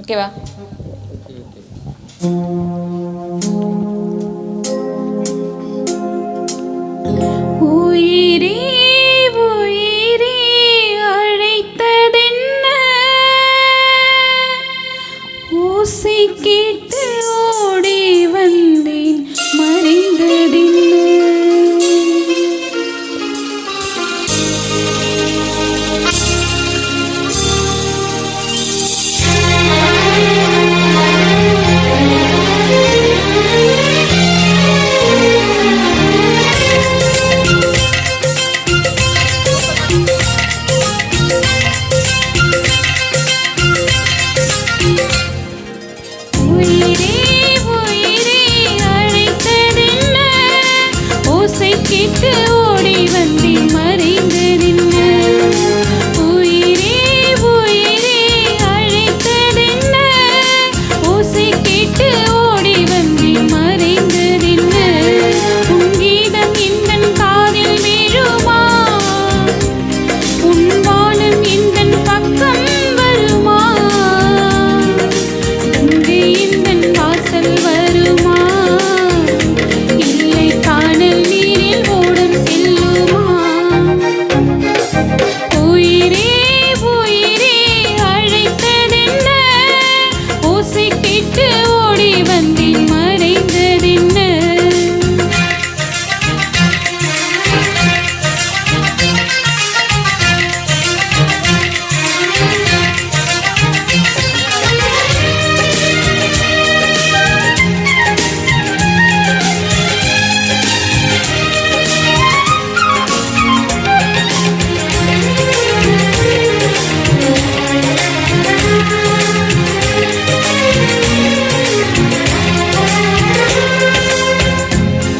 ஓகேவா? உயிரே உயிரே அழைத்ததென்ன, ஓசை கேட்டு ஓடி வந்தேன் மறைந்ததென்ன. கேட்டு ஓடி வந்தேன் மறைந்ததென்ன, உயிரே உயிரே அழைத்ததென்ன, ஓசை கேட்டு ஓடி வந்தேன் மறைந்ததென்ன. உன் கீதம் எந்தன் காதில் விழுமா, உன் வானம் எந்தன் பக்கம் வருமா, இங்கே எந்தன் வாசல் வருமா, இல்லை காணல் நீரில் ஓடும் செல்லுமா. உயிரே உயிரே அழைத்ததென்ன, ஓசை கேட்டு ஓடி வந்தேன் மறைந்ததென்ன.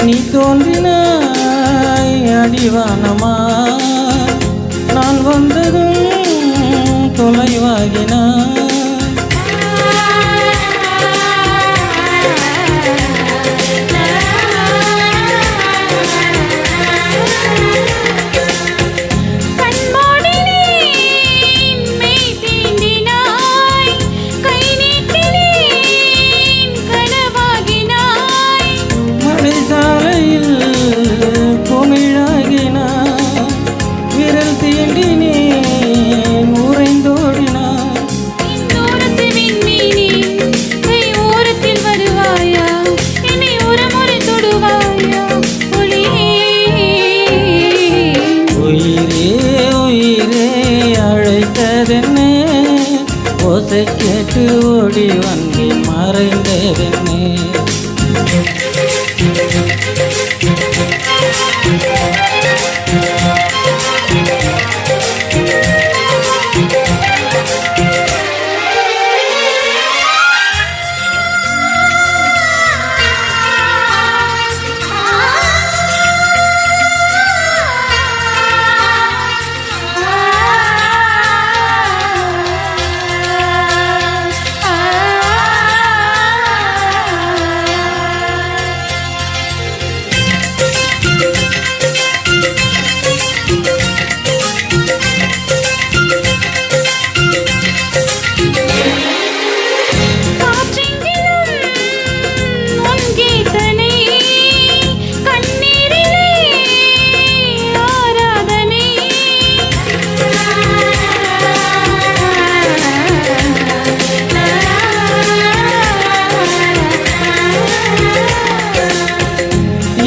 நீ தோன்றினாய் அடிவானமா, நான் வந்ததும் தொலைவாகினாய். ஓசை கேட்டு ஓடி வந்தேன் மறைந்ததென்னே.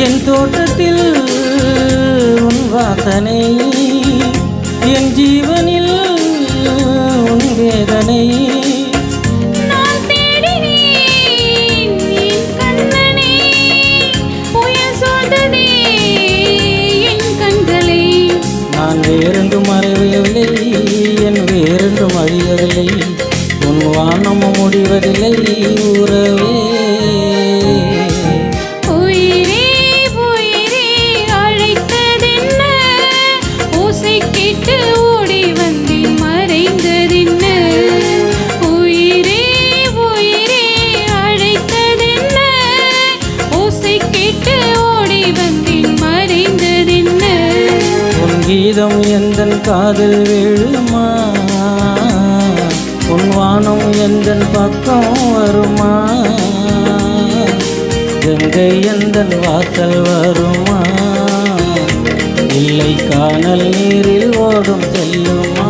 என் தோட்டத்தில் உன் வாசனை, என் ஜீவனில் உன் வேதனை. நான் தேடினேன் என் கண்ணனை, புயல் சூழ்ந்ததே என் கண்களை. நான் வேறென்றும் மறையவில்லை, என் வேறென்றும் அழியவில்லை, உன் வானமும் முடிவதில்லை உறவே. கேட்டு ஓடி வந்தேன் மறைந்ததென்ன, உயிரே உயிரே அழைத்ததென்ன, ஓசை கேட்டு ஓடி வந்தேன் மறைந்ததென்ன. உன் கீதம் எந்தன் காதில் விழுமா? உன் வானம் எந்தன் பக்கம் வருமா? கங்கை எந்தன் வாசல் வருமா? இல்லை காணல் நீரில் ஓடும் செல்லுமா?